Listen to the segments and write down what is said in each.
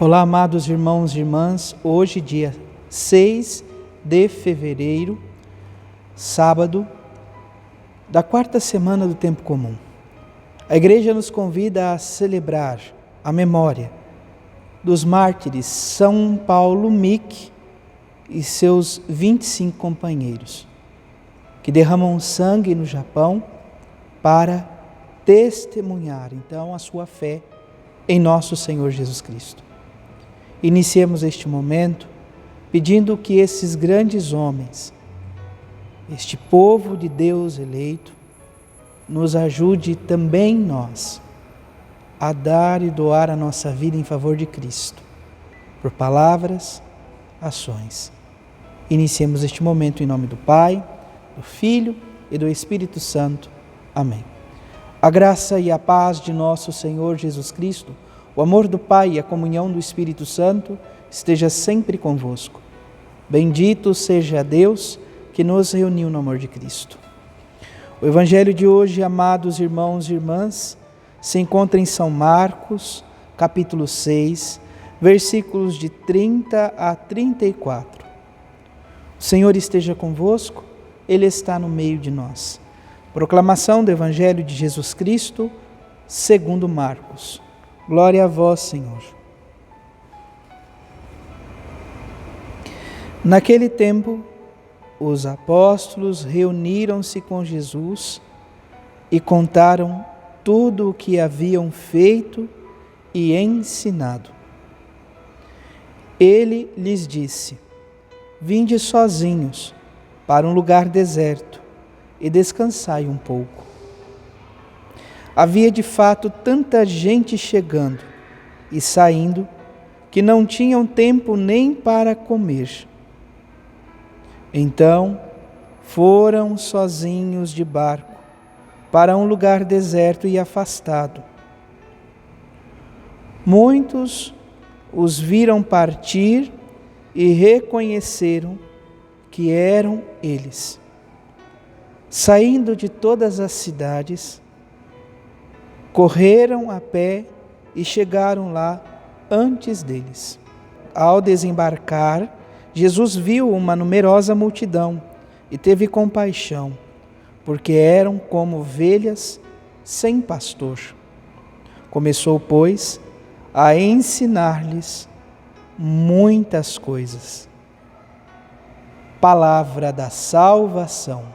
Olá, amados irmãos e irmãs, hoje dia 6 de fevereiro, sábado, da quarta semana do tempo comum. A igreja nos convida a celebrar a memória dos mártires São Paulo Mick e seus 25 companheiros, que derramam sangue no Japão para testemunhar, então, a sua fé em nosso Senhor Jesus Cristo. Iniciemos este momento pedindo que esses grandes homens, este povo de Deus eleito, nos ajude também nós a dar e doar a nossa vida em favor de Cristo, por palavras, ações. Iniciemos este momento em nome do Pai, do Filho e do Espírito Santo. Amém. A graça e a paz de nosso Senhor Jesus Cristo, o amor do Pai e a comunhão do Espírito Santo esteja sempre convosco. Bendito seja Deus que nos reuniu no amor de Cristo. O Evangelho de hoje, amados irmãos e irmãs, se encontra em São Marcos, capítulo 6, versículos de 30 a 34. O Senhor esteja convosco, Ele está no meio de nós. Proclamação do Evangelho de Jesus Cristo, segundo Marcos. Glória a vós, Senhor. Naquele tempo, os apóstolos reuniram-se com Jesus e contaram tudo o que haviam feito e ensinado. Ele lhes disse: Vinde sozinhos para um lugar deserto e descansai um pouco. Havia de fato tanta gente chegando e saindo que não tinham tempo nem para comer. Então foram sozinhos de barco para um lugar deserto e afastado. Muitos os viram partir e reconheceram que eram eles. Saindo de todas as cidades, correram a pé e chegaram lá antes deles. Ao desembarcar, Jesus viu uma numerosa multidão e teve compaixão, porque eram como ovelhas sem pastor. Começou, pois, a ensinar-lhes muitas coisas. Palavra da salvação.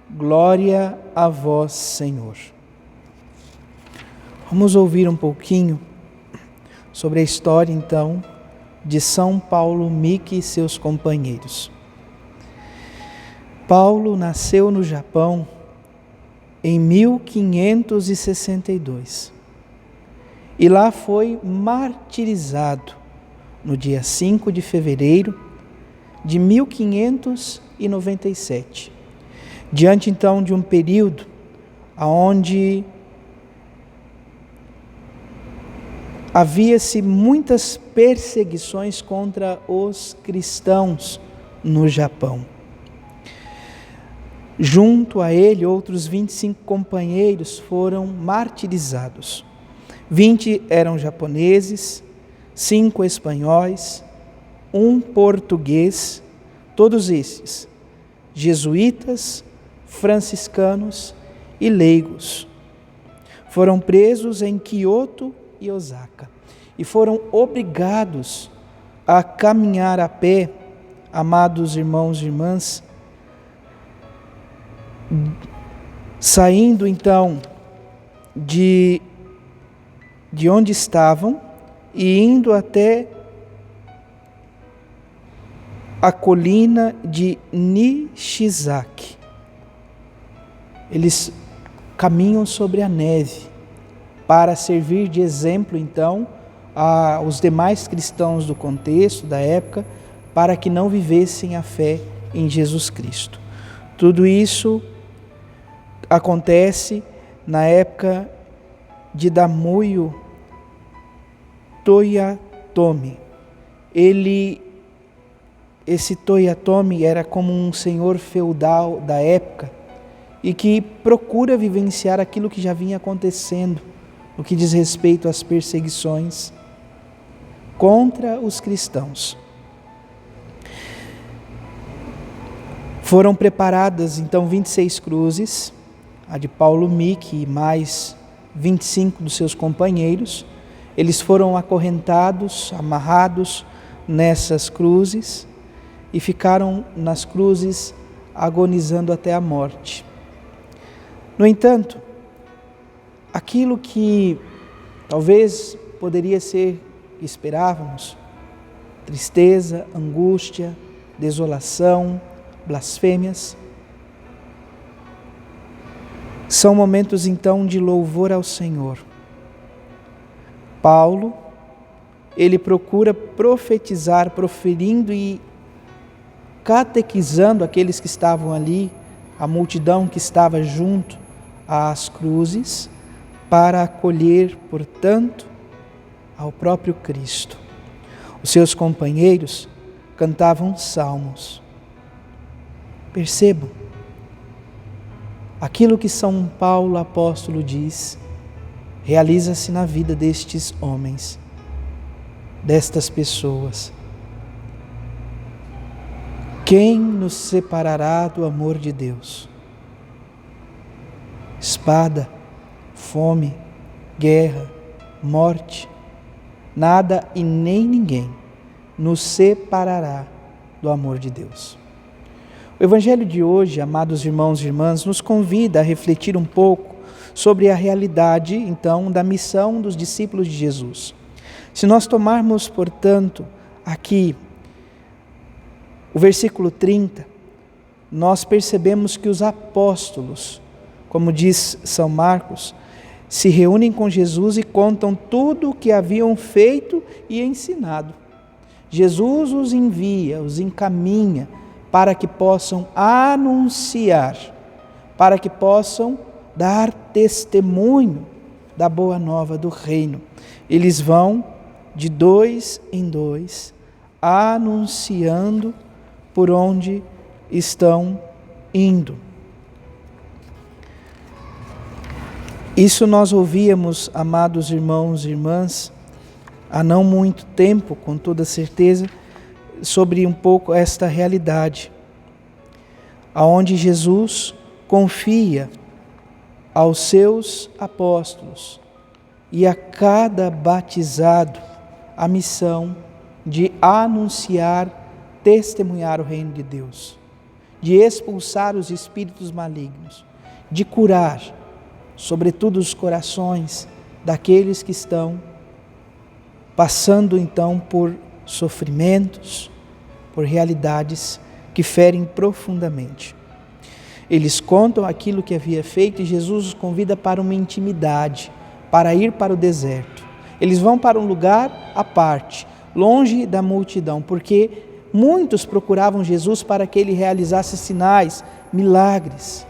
Glória a vós, Senhor. Vamos ouvir um pouquinho sobre a história, então, de São Paulo Mick e seus companheiros. Paulo nasceu no Japão em 1562 e lá foi martirizado no dia 5 de fevereiro de 1597, diante então de um período onde havia-se muitas perseguições contra os cristãos no Japão. Junto a ele, outros 25 companheiros foram martirizados. 20 eram japoneses, 5 espanhóis, 1 português, todos esses jesuítas, franciscanos e leigos. Foram presos em Kyoto e Osaka, e foram obrigados a caminhar a pé, amados irmãos e irmãs, saindo então de onde estavam e indo até a colina de Nishizaki. Eles caminham sobre a neve para servir de exemplo, então, aos demais cristãos do contexto, da época, para que não vivessem a fé em Jesus Cristo. Tudo isso acontece na época de Damuyo Toyotomi. Esse Toyotomi era como um senhor feudal da época e que procura vivenciar aquilo que já vinha acontecendo no que diz respeito às perseguições. contra os cristãos. Foram preparadas então 26 cruzes, a de Paulo Mick e mais 25 dos seus companheiros. Eles foram acorrentados, amarrados nessas cruzes e ficaram nas cruzes agonizando até a morte. No entanto, aquilo que talvez poderia ser que esperávamos, tristeza, angústia, desolação, blasfêmias, são momentos então de louvor ao Senhor. Paulo, ele procura profetizar, proferindo e catequizando aqueles que estavam ali, a multidão que estava junto às cruzes, para acolher, portanto, ao próprio Cristo. Os seus companheiros cantavam salmos. Percebam, aquilo que São Paulo apóstolo diz, realiza-se na vida destes homens, destas pessoas. Quem nos separará do amor de Deus? Espada, fome, guerra, morte, nada e nem ninguém nos separará do amor de Deus. O Evangelho de hoje, amados irmãos e irmãs, nos convida a refletir um pouco sobre a realidade, então, da missão dos discípulos de Jesus. Se nós tomarmos, portanto, aqui o versículo 30, nós percebemos que os apóstolos, como diz São Marcos, se reúnem com Jesus e contam tudo o que haviam feito e ensinado. Jesus os envia, os encaminha para que possam anunciar, para que possam dar testemunho da boa nova do reino. Eles vão de 2 em 2, anunciando por onde estão indo. Isso nós ouvíamos, amados irmãos e irmãs, há não muito tempo, com toda certeza, sobre um pouco esta realidade, aonde Jesus confia aos seus apóstolos e a cada batizado a missão de anunciar, testemunhar o reino de Deus, de expulsar os espíritos malignos, de curar, sobretudo os corações daqueles que estão passando então por sofrimentos, por realidades que ferem profundamente. Eles contam aquilo que havia feito e Jesus os convida para uma intimidade, para ir para o deserto. Eles vão para um lugar à parte, longe da multidão, porque muitos procuravam Jesus para que ele realizasse sinais, milagres.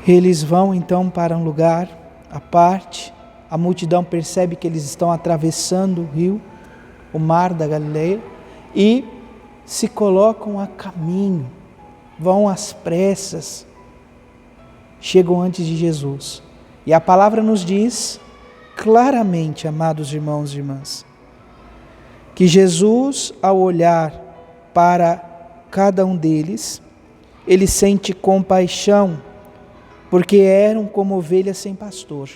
Eles vão então para um lugar à parte. A multidão percebe que eles estão atravessando o rio, o mar da Galileia, e se colocam a caminho, vão às pressas, chegam antes de Jesus. E a palavra nos diz claramente, amados irmãos e irmãs, que Jesus, ao olhar para cada um deles, ele sente compaixão, porque eram como ovelhas sem pastor.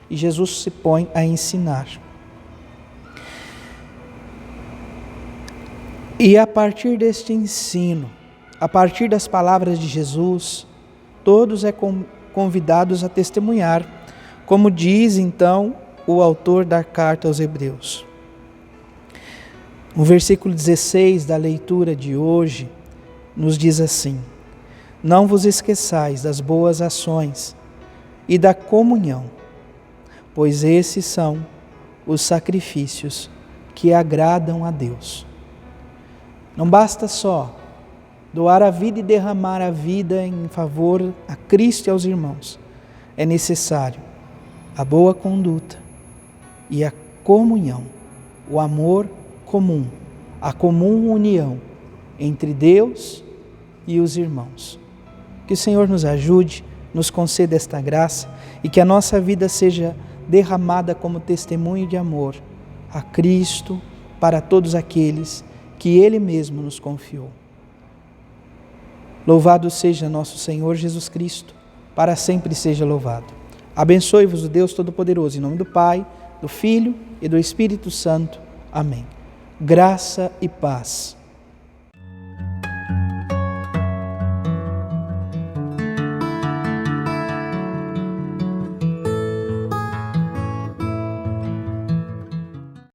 E Jesus se põe a ensinar. E a partir deste ensino, a partir das palavras de Jesus, todos convidados a testemunhar, como diz então o autor da carta aos Hebreus. O versículo 16 da leitura de hoje nos diz assim: não vos esqueçais das boas ações e da comunhão, pois esses são os sacrifícios que agradam a Deus. Não basta só doar a vida e derramar a vida em favor a Cristo e aos irmãos. É necessário a boa conduta e a comunhão, o amor comum, a comum união entre Deus e os irmãos. Que o Senhor nos ajude, nos conceda esta graça e que a nossa vida seja derramada como testemunho de amor a Cristo para todos aqueles que Ele mesmo nos confiou. Louvado seja nosso Senhor Jesus Cristo, para sempre seja louvado. Abençoe-vos o Deus Todo-Poderoso, em nome do Pai, do Filho e do Espírito Santo. Amém. Graça e paz